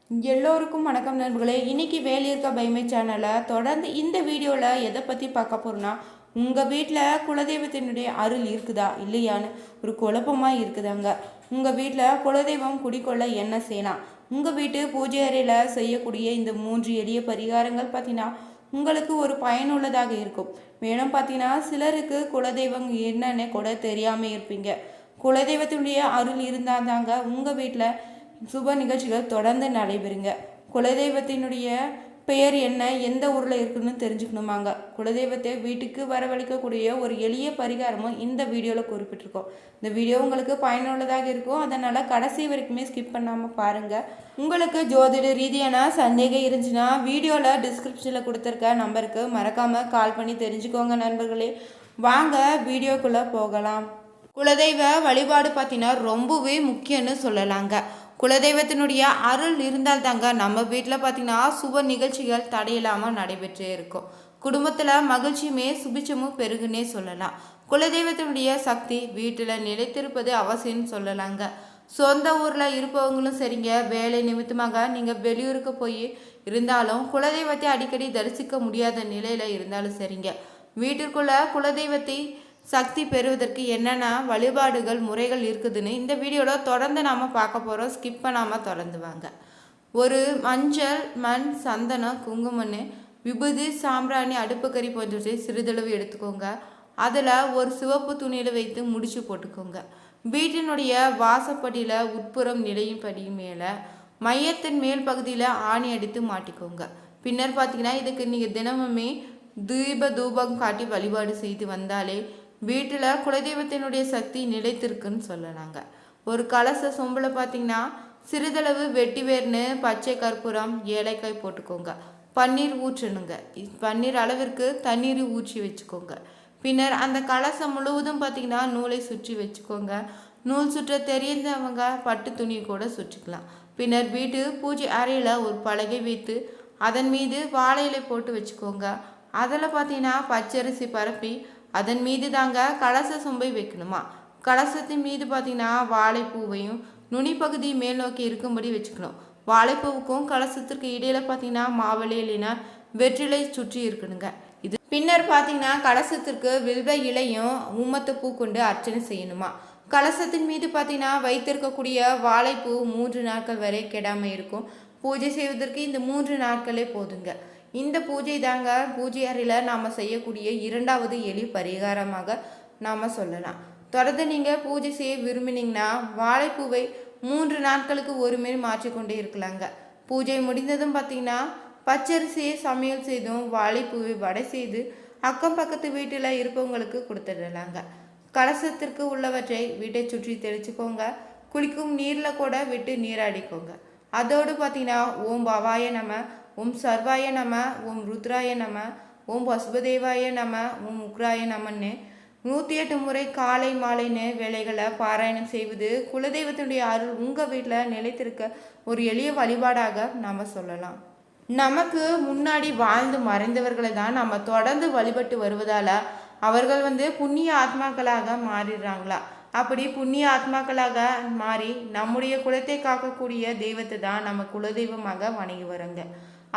எல்லோருக்கும் வணக்கம் நண்பர்களே. இன்னைக்கு வேலியிருக்க பைமை சேனலை தொடர்ந்து இந்த வீடியோவில் எதை பற்றி பார்க்க போகிறோன்னா, உங்கள் வீட்டில் குலதெய்வத்தினுடைய அருள் இருக்குதா இல்லையான்னு ஒரு குழப்பமாக இருக்குதாங்க. உங்கள் வீட்டில் குலதெய்வம் குடிக்கொள்ள என்ன செய்யலாம்? உங்கள் வீட்டு பூஜை அறையில் செய்யக்கூடிய இந்த 3 எளிய பரிகாரங்கள் பார்த்தீங்கன்னா உங்களுக்கு ஒரு பயனுள்ளதாக இருக்கும். மேலும் பார்த்தீங்கன்னா சிலருக்கு குலதெய்வம் என்னன்னு கூட தெரியாமல் இருப்பீங்க. குலதெய்வத்தினுடைய அருள் இருந்தால் தாங்க உங்கள் வீட்டில் சுப நிகழ்ச்சிகள் தொடர்ந்து நடைபெறுங்க. குலதெய்வத்தினுடைய பெயர் என்ன, எந்த ஊரில் இருக்குன்னு தெரிஞ்சுக்கணுமாங்க. குலதெய்வத்தை வீட்டுக்கு வரவழைக்கக்கூடிய ஒரு எளிய பரிகாரமும் இந்த வீடியோவில் குறிப்பிட்டிருக்கோம். இந்த வீடியோ உங்களுக்கு பயனுள்ளதாக இருக்கும், அதனால் கடைசி வரைக்குமே ஸ்கிப் பண்ணாமல் பாருங்கள். உங்களுக்கு ஜோதிட ரீதியான சந்தேகம் இருந்துச்சுன்னா வீடியோவில் டிஸ்கிரிப்ஷனில் கொடுத்துருக்க நம்பருக்கு மறக்காமல் கால் பண்ணி தெரிஞ்சுக்கோங்க நண்பர்களே. வாங்க வீடியோக்குள்ளே போகலாம். குலதெய்வ வழிபாடு பார்த்தீங்கன்னா ரொம்பவே முக்கியம்னு சொல்லலாங்க. குலதெய்வத்தினுடைய அருள் இருந்தால் தாங்க நம்ம வீட்டில் பார்த்தீங்கன்னா சுப நிகழ்ச்சிகள் தடையில்லாமல் நடைபெற்றே இருக்கும். குடும்பத்தில் மகிழ்ச்சியுமே சுபிச்சமும் பெருகுன்னே சொல்லலாம். குலதெய்வத்தினுடைய சக்தி வீட்டில் நிலைத்திருப்பது அவசியம்னு சொல்லலாங்க. சொந்த ஊரில் இருப்பவங்களும் சரிங்க, வேலை நிமித்தமாக நீங்கள் வெளியூருக்கு போய் இருந்தாலும் குலதெய்வத்தை அடிக்கடி தரிசிக்க முடியாத நிலையில் இருந்தாலும் சரிங்க, வீட்டிற்குள்ள குலதெய்வத்தை சக்தி பெறுவதற்கு என்னென்ன வழிபாடுகள் முறைகள் இருக்குதுன்னு இந்த வீடியோவில் தொடர்ந்து நாம் பார்க்க போகிறோம். ஸ்கிப் பண்ணாமல் தொடர்ந்து வாங்க. ஒரு மஞ்சள், மண், சந்தனம், குங்குமன்னு, விபூதி, சாம்பிராணி, அடுப்புக்கறி போன்றவற்றை சிறிதளவு எடுத்துக்கோங்க. அதில் ஒரு சிவப்பு துணியில் வைத்து முடிச்சு போட்டுக்கோங்க. வீட்டினுடைய வாசப்படியில் உட்புறம் நிலையும் படியும் மேலே மையத்தின் மேல் பகுதியில் ஆணி அடித்து மாட்டிக்கோங்க. பின்னர் பார்த்தீங்கன்னா இதுக்கு நீங்கள் தினமுமே தூபம் காட்டி வழிபாடு செய்து வந்தாலே வீட்டில் குலதெய்வத்தினுடைய சக்தி நிலைத்திருக்குன்னு சொல்லலாங்க. ஒரு கலச சொம்பில் பார்த்தீங்கன்னா சிறிதளவு வெட்டி வேர்னு, பச்சை கற்பூரம், ஏலக்காய் போட்டுக்கோங்க. பன்னீர் ஊற்றணுங்க. பன்னீர் அளவிற்கு தண்ணீர் ஊற்றி வச்சுக்கோங்க. பின்னர் அந்த கலசம் முழுவதும் பார்த்தீங்கன்னா நூலை சுற்றி வச்சுக்கோங்க. நூல் சுற்ற தெரிந்தவங்க பட்டு துணி கூட சுற்றிக்கலாம். பின்னர் வீட்டு பூஜை அறையில் ஒரு பலகை வைத்து அதன் மீது வாழை இலை போட்டு வச்சுக்கோங்க. அதில் பார்த்தீங்கன்னா பச்சரிசி பரப்பி அதன் மீது தாங்க கலச சொம்பை வைக்கணுமா. கலசத்தின் மீது பார்த்தீங்கன்னா வாழைப்பூவையும் நுனிப்பகுதி மேல் நோக்கி இருக்கும்படி வச்சுக்கணும். வாழைப்பூவுக்கும் கலசத்திற்கு இடையில பார்த்தீங்கன்னா மாவிலை இல்லைன்னா வெற்றிலை சுற்றி இருக்கணுங்க. இது பின்னர் பார்த்தீங்கன்னா கலசத்திற்கு வில்வ இலையும் ஊமத்து பூ கொண்டு அர்ச்சனை செய்யணுமா. கலசத்தின் மீது பார்த்தீங்கன்னா வைத்திருக்கக்கூடிய வாழைப்பூ 3 நாட்கள் வரை கெடாமல் இருக்கும். பூஜை செய்வதற்கு இந்த 3 நாட்களே போதுங்க. இந்த பூஜை தாங்க பூஜை அறையில் நாம் செய்யக்கூடிய 2வது எளி பரிகாரமாக நாம் சொல்லலாம். தொடர்ந்து நீங்கள் பூஜை செய்ய விரும்பினீங்கன்னா வாழைப்பூவை 3 நாட்களுக்கு ஒரு மேல் மாற்றிக்கொண்டே இருக்கலாங்க. பூஜை முடிந்ததும் பார்த்தீங்கன்னா பச்சரிசியை சமையல் செய்தும் வாழைப்பூவை வடை செய்து அக்கம் பக்கத்து வீட்டில் இருப்பவங்களுக்கு கொடுத்துடலாங்க. கலசத்திற்கு உள்ளவற்றை வீட்டை சுற்றி தெளிச்சுக்கோங்க. குளிக்கும் நீரில் கூட விட்டு நீராடிக்கோங்க. அதோடு பார்த்தீங்கன்னா ஓம் பவாய நம, ஓம் சர்வாய நம, ஓம் ருத்ராய நம, ஓம் வசுபதேவாய நம, ஓம் உக்ராய நமன்னு 108 முறை காலை மாலைன்னு வேலைகளை பாராயணம் செய்வது குலதெய்வத்தினுடைய அருள் உங்கள் வீட்டில் நிலைத்திருக்க ஒரு எளிய வழிபாடாக நாம் சொல்லலாம். நமக்கு முன்னாடி வாழ்ந்து மறைந்தவர்களை தான் நம்ம தொடர்ந்து வழிபட்டு வருவதால் அவர்கள் புண்ணிய ஆத்மாக்களாக மாறிடுறாங்களா. அப்படி புண்ணிய ஆத்மாக்களாக மாறி நம்முடைய குலத்தை காக்கக்கூடிய தெய்வத்தை தான் நம்ம குலதெய்வமாக வணங்கி வரோங்க.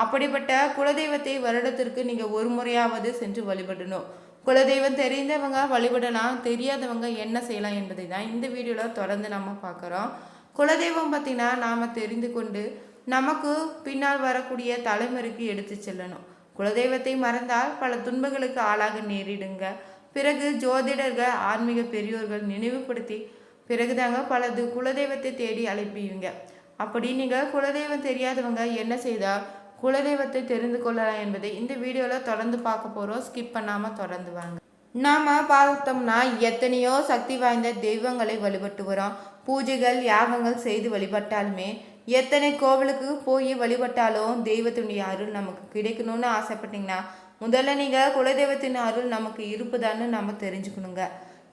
அப்படிப்பட்ட குலதெய்வத்தை வருடத்திற்கு நீங்கள் ஒரு முறையாவது சென்று வழிபடணும். குலதெய்வம் தெரிந்தவங்க வழிபடலாம், தெரியாதவங்க என்ன செய்யலாம் என்பதை தான் இந்த வீடியோவில் தொடர்ந்து நம்ம பார்க்குறோம். குலதெய்வம் பார்த்திங்கன்னா நாம் தெரிந்து கொண்டு நமக்கு பின்னால் வரக்கூடிய தலைமுறைக்கு எடுத்து செல்லணும். குலதெய்வத்தை மறந்தால் பல துன்பங்களுக்கு ஆளாக நேரிடுங்க. பிறகு ஜோதிடர்கள், ஆன்மீக பெரியோர்கள் நினைவுபடுத்தி பிறகுதாங்க பலது குலதெய்வத்தை தேடி அழைப்பீங்க. அப்படி நீங்கள் குலதெய்வம் தெரியாதவங்க என்ன செய்தால் குலதெய்வத்தை தெரிந்து கொள்ளலாம் என்பதை இந்த வீடியோவில் தொடர்ந்து பார்க்க போகிறோம். ஸ்கிப் பண்ணாமல் தொடர்ந்து வாங்க. நாம் பார்த்தோம்னா எத்தனையோ சக்தி வாய்ந்த தெய்வங்களை வழிபட்டு வரோம். பூஜைகள் யாகங்கள் செய்து வழிபட்டாலுமே, எத்தனை கோவிலுக்கு போய் வழிபட்டாலும் தெய்வத்தினுடைய அருள் நமக்கு கிடைக்கணும்னு ஆசைப்பட்டீங்கன்னா முதல்ல நீங்கள் குலதெய்வத்தின் அருள் நமக்கு இருப்புதான்னு நம்ம தெரிஞ்சுக்கணுங்க.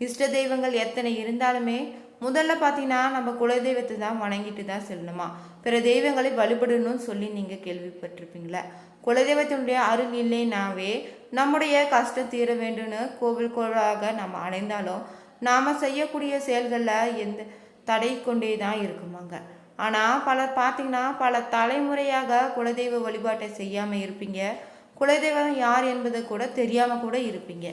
இஷ்ட தெய்வங்கள் எத்தனை இருந்தாலுமே முதல்ல பார்த்தீங்கன்னா நம்ம குலதெய்வத்தை தான் வணங்கிட்டு தான் செல்லணுமா. பிற தெய்வங்களை வழிபடணும்னு சொல்லி நீங்கள் கேள்விப்பட்டிருப்பீங்களா. குலதெய்வத்தினுடைய அருள் இல்லைனாவே நம்முடைய கஷ்டம் தீர வேண்டும்னு கோவில் கோவிலாக நம்ம அடைந்தாலும் நாம் செய்யக்கூடிய செயல்களில் எந்த தடை கொண்டே தான் இருக்குமாங்க. ஆனால் பலர் பார்த்தீங்கன்னா பல தலைமுறையாக குலதெய்வ வழிபாட்டை செய்யாமல் இருப்பீங்க. குலதெய்வம் யார் என்பது கூட தெரியாமல் கூட இருப்பீங்க.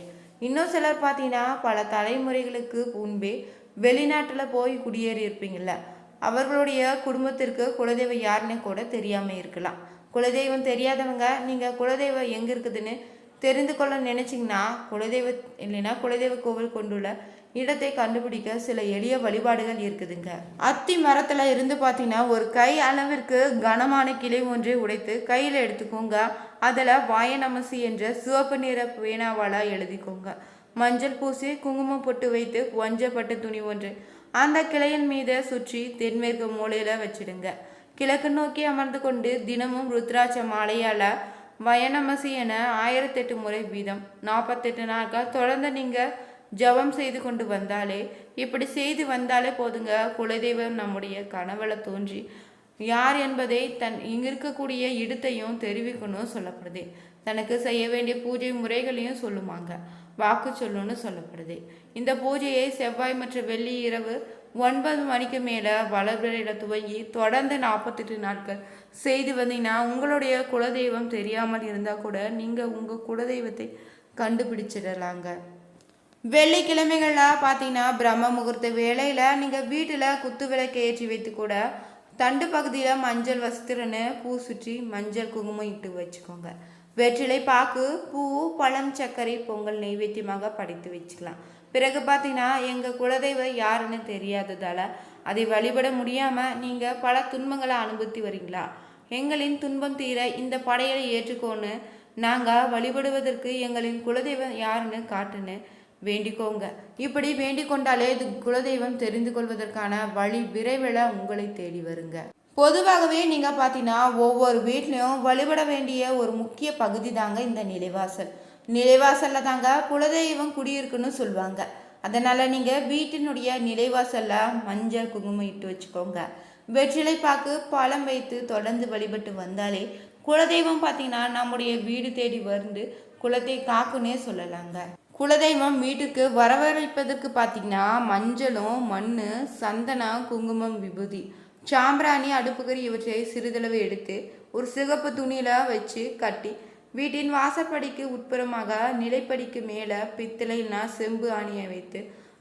இன்னும் சிலர் பார்த்தீங்கன்னா பல தலைமுறைகளுக்கு முன்பே வெளிநாட்டில் போய் குடியேறி இருப்பீங்கள்ல, அவர்களுடைய குடும்பத்திற்கு குலதெய்வம் யாருன்னு கூட தெரியாமல் இருக்கலாம். குலதெய்வம் தெரியாதவங்க நீங்கள் குலதெய்வம் எங்கே இருக்குதுன்னு தெரிந்து கொள்ள நினச்சிங்கன்னா குலதெய்வ இல்லைன்னா குலதெய்வ கோவில் கொண்டுள்ள இடத்தை கண்டுபிடிக்க சில எளிய வழிபாடுகள் இருக்குதுங்க. அத்தி மரத்தில் இருந்து பார்த்தீங்கன்னா ஒரு கை அளவிற்கு கனமான கிளை ஒன்றை உடைத்து கையில் எடுத்துக்கோங்க. அதில் வாயநமசி என்ற சிவப்பு நிற பேனாவால் எழுதிக்கோங்க. மஞ்சள் பூசி குங்குமம் போட்டு வைத்து வஞ்சப்பட்ட துணி ஒன்று அந்த கிளையின் மீது சுற்றி தென்மேற்கு மூலையில் வச்சிடுங்க. கிழக்கு நோக்கி அமர்ந்து கொண்டு தினமும் ருத்ராட்ச மாலையால் வயநமசி என 1008 முறை வீதம் 48 நாட்கள் தொடர்ந்து நீங்கள் ஜபம் செய்து கொண்டு வந்தாலே, இப்படி செய்து வந்தாலே போதுங்க, குலதெய்வம் நம்முடைய கனவுல தோன்றி யார் என்பதை இங்கே இருக்கக்கூடிய இடத்தையும் தெரிவிக்கணும் சொல்லப்படுது. தனக்கு செய்ய வேண்டிய பூஜை முறைகளையும் சொல்லுவாங்க, வாக்கு சொல்லணும்னு சொல்லப்படுது. இந்த பூஜையை செவ்வாய் மற்றும் வெள்ளி இரவு 9 மணிக்கு மேலே வளர்பிறையில் துவங்கி தொடர்ந்து 48 நாட்கள் செய்து வந்தீங்கன்னா உங்களுடைய குலதெய்வம் தெரியாமல் இருந்தால் கூட நீங்கள் உங்கள் குலதெய்வத்தை கண்டுபிடிச்சிடலாங்க. வெள்ளிக்கிழமைகளில் பார்த்தீங்கன்னா பிரம்ம முகூர்த்த வேளையில் நீங்கள் வீட்டில் குத்து விளக்கு ஏற்றி வைத்து கூட தண்டு பகுதியில் மஞ்சள் வஸ்திரன்னு பூ சுற்றி மஞ்சள் குங்குமம் இட்டு வச்சுக்கோங்க. வெற்றிலை பாக்கு பூ பழம் சர்க்கரை பொங்கல் நெய்வேத்தியமாக படைத்து வச்சுக்கலாம். பிறகு பார்த்தீங்கன்னா எங்கள் குலதெய்வம் யாருன்னு தெரியாததால் அதை வழிபட முடியாமல் நீங்கள் பல துன்பங்களை அனுபவித்து வரீங்களா? எங்களின் துன்பம் தீர இந்த படையலை ஏற்றுக்கோன்னு நாங்கள் வழிபடுவதற்கு எங்களின் குலதெய்வம் யாருன்னு காட்டுன்னு வேண்டிக்கோங்க. இப்படி வேண்டிக் கொண்டாலே இது குலதெய்வம் தெரிந்து கொள்வதற்கான வழி விரைவில் உங்களை தேடி வருங்க. பொதுவாகவே நீங்கள் பார்த்தீங்கன்னா ஒவ்வொரு வீட்லேயும் வழிபட வேண்டிய ஒரு முக்கிய பகுதி தாங்க இந்த நிலைவாசல். நிலைவாசலில் தாங்க குலதெய்வம் குடியிருக்குன்னு சொல்லுவாங்க. அதனால் நீங்கள் வீட்டினுடைய நிலைவாசலில் மஞ்சள் குங்குமம் இட்டு வச்சுக்கோங்க. வெற்றிலை பாக்கு பழம் வைத்து தொடர்ந்து வழிபட்டு வந்தாலே குலதெய்வம் பார்த்தீங்கன்னா நம்முடைய வீடு தேடி வந்து குலத்தை காக்குன்னே சொல்லலாங்க. குலதெய்வம் வீட்டுக்கு வரவழைப்பதற்கு பார்த்தீங்கன்னா மஞ்சளும் மண் சந்தனம் குங்குமம் விபூதி சாம்பிராணி அடுப்புக்கறி இவற்றை சிறிதளவு எடுத்து ஒரு சிகப்பு துணியில் வச்சு கட்டி வீட்டின் வாசற்படிக்கு உட்புறமாக நிலைப்படிக்கு மேலே பித்தளைனா செம்பு ஆணியை வைத்து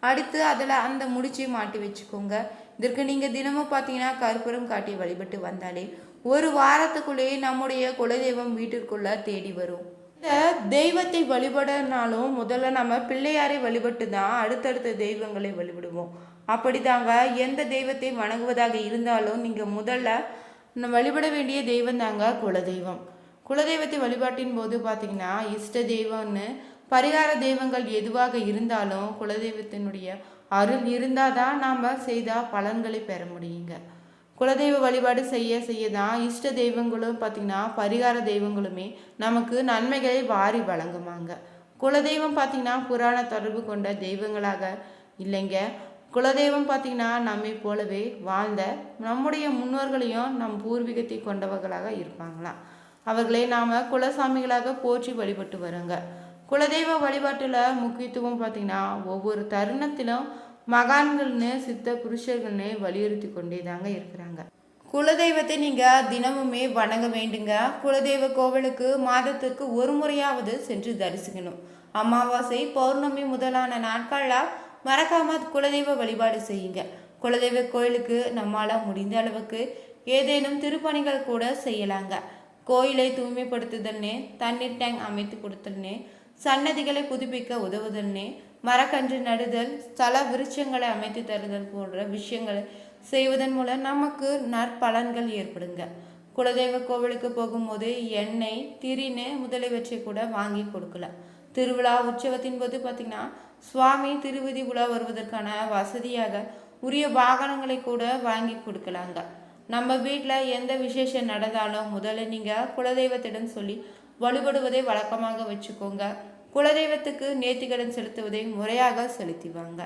அடுத்து அதில் அந்த முடிச்சு மாட்டி வச்சுக்கோங்க. இதற்கு நீங்கள் தினமும் பார்த்தீங்கன்னா கற்பூரம் காட்டி வழிபட்டு வந்தாலே ஒரு வாரத்துக்குள்ளேயே நம்முடைய குலதெய்வம் வீட்டிற்குள்ளே தேடி வரும். இந்த தெய்வத்தை வழிபடனாலும் முதல்ல நம்ம பிள்ளையாரை வழிபட்டு தான் அடுத்தடுத்த தெய்வங்களை வழிபடுவோம். அப்படி தாங்க எந்த தெய்வத்தை வணங்குவதாக இருந்தாலும் நீங்கள் முதல்ல வழிபட வேண்டிய தெய்வம் தாங்க குலதெய்வம். குலதெய்வத்தை வழிபாட்டின் போது பார்த்தீங்கன்னா இஷ்ட தெய்வம்னு பரிகார தெய்வங்கள் எதுவாக இருந்தாலும் குலதெய்வத்தினுடைய அருள் இருந்தால் தான் நாம் செய்தால் பலன்களை பெற முடியுங்க. குலதெய்வ வழிபாடு செய்ய தான் இஷ்ட தெய்வங்களும் பார்த்திங்கன்னா பரிகார தெய்வங்களுமே நமக்கு நன்மைகளை வாரி வழங்குமாங்க. குலதெய்வம் பார்த்திங்கன்னா புராண தொடர்பு கொண்ட தெய்வங்களாக இல்லைங்க. குலதெய்வம் பார்த்திங்கன்னா நம்மை போலவே வாழ்ந்த நம்முடைய முன்னோர்களையும் நம் பூர்வீகத்தை கொண்டவர்களாக இருப்பாங்களாம். அவர்களை நாம் குலசாமிகளாக போற்றி வழிபட்டு வரோங்க. குலதெய்வ வழிபாட்டில் முக்கியத்துவம் பார்த்திங்கன்னா ஒவ்வொரு தருணத்திலும் மகான்கள்னு சித்த புருஷர்கள்னு வலியுறுத்தி கொண்டே தாங்க இருக்கிறாங்க. குலதெய்வத்தை நீங்கள் தினமுமே வணங்க வேண்டுங்க. குலதெய்வ கோவிலுக்கு மாதத்துக்கு ஒரு முறையாவது சென்று தரிசிக்கணும். அமாவாசை பௌர்ணமி முதலான நாட்களில் மறக்காமல் குலதெய்வ வழிபாடு செய்யுங்க. குலதெய்வ கோயிலுக்கு நம்மால் முடிந்த அளவுக்கு ஏதேனும் திருப்பணிகள் கூட செய்யலாங்க. கோயிலை தூய்மைப்படுத்துதல்னே தண்ணீர் டேங்க் அமைத்து கொடுத்தல்னே சன்னதிகளை புதுப்பிக்க உதவுதல்னே மரக்கன்று நடுதல் ஸ்தல விருட்சங்களை அமைத்து தருதல் போன்ற விஷயங்களை செய்வதன் மூலம் நமக்கு நற்பலன்கள் ஏற்படுங்க. குலதெய்வ கோவிலுக்கு போகும்போது எண்ணெய் திரின்னு முதலியவற்றை கூட வாங்கி கொடுக்கலாம். திருவிழா உற்சவத்தின் போது பார்த்திங்கன்னா சுவாமி திருவிதி உலா வருவதற்கான வசதியாக உரிய வாகனங்களை கூட வாங்கி கொடுக்கலாங்க. நம்ம வீட்டில் எந்த விசேஷம் நடந்தாலும் முதல்ல நீங்கள் குலதெய்வத்திடம் சொல்லி வழிபடுவதை வழக்கமாக வச்சுக்கோங்க. குலதெய்வத்துக்கு நேர்த்திக்கடன் செலுத்துவதை முறையாக செலுத்திவாங்க.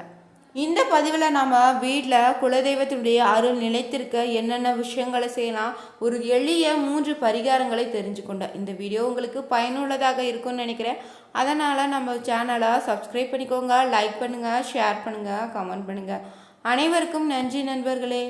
இந்த பதிவில் நாம் வீட்டில் குலதெய்வத்தினுடைய அருள் நிலைத்திருக்க என்னென்ன விஷயங்களை செய்யலாம், ஒரு எளிய 3 பரிகாரங்களை தெரிஞ்சுக்கொண்டேன். இந்த வீடியோ உங்களுக்கு பயனுள்ளதாக இருக்கும்னு நினைக்கிறேன். அதனால் நம்ம சேனலை சப்ஸ்கிரைப் பண்ணிக்கோங்க, லைக் பண்ணுங்கள், ஷேர் பண்ணுங்கள், கமெண்ட் பண்ணுங்கள். அனைவருக்கும் நன்றி நண்பர்களே.